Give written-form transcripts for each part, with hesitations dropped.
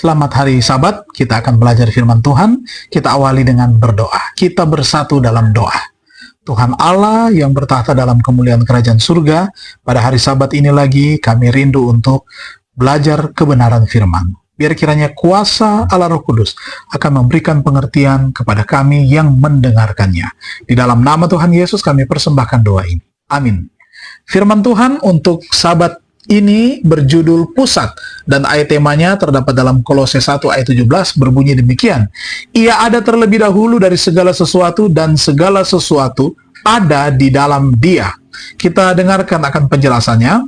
Selamat hari Sabat, kita akan belajar firman Tuhan. Kita awali dengan berdoa. Kita bersatu dalam doa. Tuhan Allah yang bertahta dalam kemuliaan kerajaan surga, pada hari Sabat ini lagi kami rindu untuk belajar kebenaran firman. Biar kiranya kuasa Allah Roh Kudus akan memberikan pengertian kepada kami yang mendengarkannya. Di dalam nama Tuhan Yesus kami persembahkan doa ini. Amin. Firman Tuhan untuk Sabat ini berjudul pusat, dan ayat temanya terdapat dalam Kolose 1 ayat 17 berbunyi demikian. Ia ada terlebih dahulu dari segala sesuatu, dan segala sesuatu ada di dalam Dia. Kita dengarkan akan penjelasannya.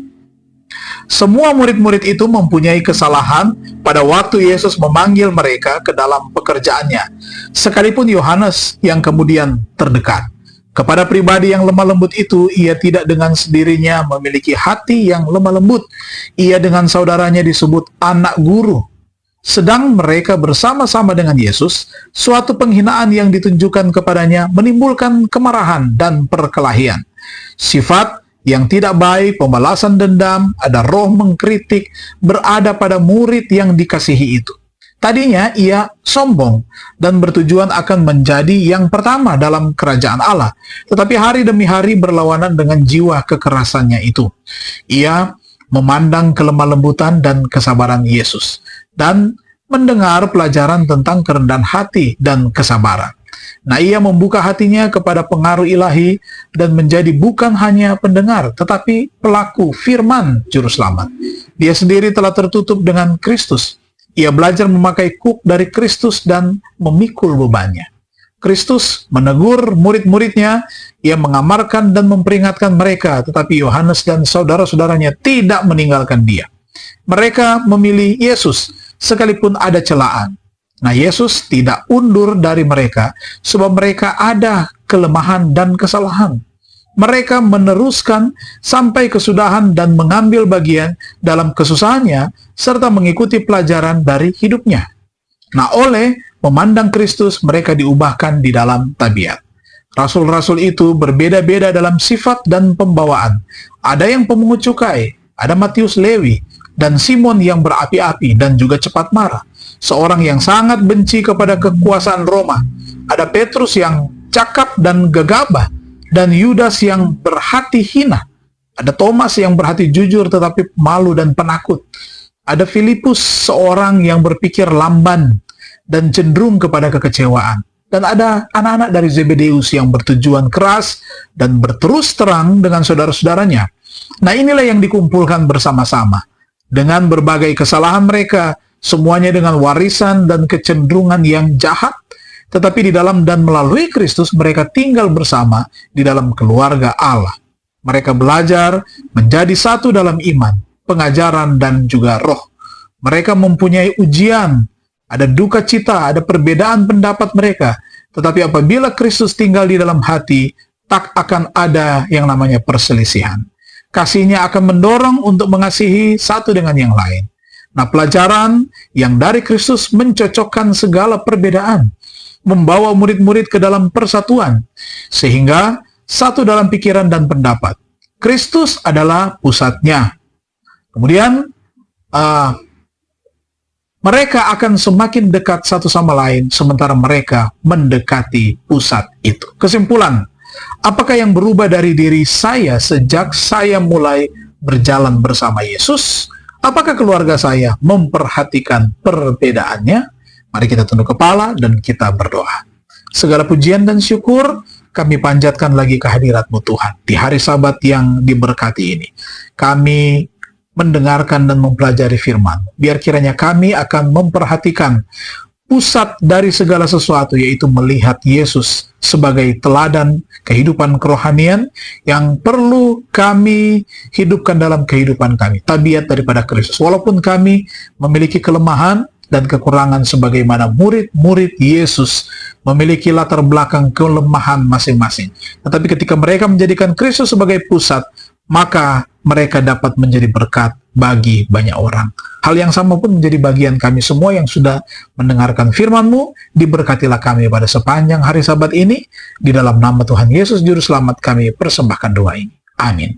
Semua murid-murid itu mempunyai kesalahan pada waktu Yesus memanggil mereka ke dalam pekerjaannya, sekalipun Yohanes yang kemudian terdekat. Kepada pribadi yang lemah lembut itu, ia tidak dengan sendirinya memiliki hati yang lemah lembut. Ia dengan saudaranya disebut anak guru. Sedang mereka bersama-sama dengan Yesus, suatu penghinaan yang ditunjukkan kepadanya menimbulkan kemarahan dan perkelahian. Sifat yang tidak baik, pembalasan dendam, ada roh mengkritik, berada pada murid yang dikasihi itu. Tadinya ia sombong dan bertujuan akan menjadi yang pertama dalam kerajaan Allah. Tetapi hari demi hari berlawanan dengan jiwa kekerasannya itu. Ia memandang kelemah lembutan dan kesabaran Yesus, dan mendengar pelajaran tentang kerendahan hati dan kesabaran. Nah, ia membuka hatinya kepada pengaruh ilahi dan menjadi bukan hanya pendengar, tetapi pelaku firman Juru Selamat. Dia sendiri telah tertutup dengan Kristus. Ia belajar memakai kuk dari Kristus dan memikul bebannya. Kristus menegur murid-muridnya, ia mengamarkan dan memperingatkan mereka, tetapi Yohanes dan saudara-saudaranya tidak meninggalkan dia. Mereka memilih Yesus, sekalipun ada celaan. Nah, Yesus tidak undur dari mereka, sebab mereka ada kelemahan dan kesalahan. Mereka meneruskan sampai kesudahan dan mengambil bagian dalam kesusahannya, serta mengikuti pelajaran dari hidupnya. Nah, oleh memandang Kristus, mereka diubahkan di dalam tabiat. Rasul-rasul itu berbeda-beda dalam sifat dan pembawaan. Ada yang pemungut cukai, ada Matius Lewi, dan Simon yang berapi-api dan juga cepat marah. Seorang yang sangat benci kepada kekuasaan Roma. Ada Petrus yang cakap dan gegabah, dan Yudas yang berhati hina. Ada Thomas yang berhati jujur tetapi malu dan penakut. Ada Filipus, seorang yang berpikir lamban dan cenderung kepada kekecewaan. Dan ada anak-anak dari Zebedeus yang bertujuan keras dan berterus terang dengan saudara-saudaranya. Nah, inilah yang dikumpulkan bersama-sama. Dengan berbagai kesalahan mereka, semuanya dengan warisan dan kecenderungan yang jahat. Tetapi di dalam dan melalui Kristus mereka tinggal bersama di dalam keluarga Allah. Mereka belajar menjadi satu dalam iman, pengajaran, dan juga roh. Mereka mempunyai ujian, ada duka cita, ada perbedaan pendapat mereka. Tetapi apabila Kristus tinggal di dalam hati, tak akan ada yang namanya perselisihan. Kasihnya akan mendorong untuk mengasihi satu dengan yang lain. Nah, pelajaran yang dari Kristus mencocokkan segala perbedaan, membawa murid-murid ke dalam persatuan, sehingga satu dalam pikiran dan pendapat. Kristus adalah pusatnya. Kemudian, mereka akan semakin dekat satu sama lain, sementara mereka mendekati pusat itu. Kesimpulan, apakah yang berubah dari diri saya sejak saya mulai berjalan bersama Yesus? Apakah keluarga saya memperhatikan perbedaannya? Mari kita tunduk kepala dan kita berdoa. Segala pujian dan syukur kami panjatkan lagi kehadirat-Mu Tuhan. Di hari Sabat yang diberkati ini, kami mendengarkan dan mempelajari firman. Biar kiranya kami akan memperhatikan pusat dari segala sesuatu, yaitu melihat Yesus sebagai teladan kehidupan kerohanian yang perlu kami hidupkan dalam kehidupan kami. Tabiat daripada Kristus. Walaupun kami memiliki kelemahan dan kekurangan sebagaimana murid-murid Yesus memiliki latar belakang kelemahan masing-masing. Tetapi ketika mereka menjadikan Kristus sebagai pusat, maka mereka dapat menjadi berkat bagi banyak orang. Hal yang sama pun menjadi bagian kami semua yang sudah mendengarkan firman-Mu. Diberkatilah kami pada sepanjang hari Sabat ini. Di dalam nama Tuhan Yesus Juru Selamat kami persembahkan doa ini. Amin.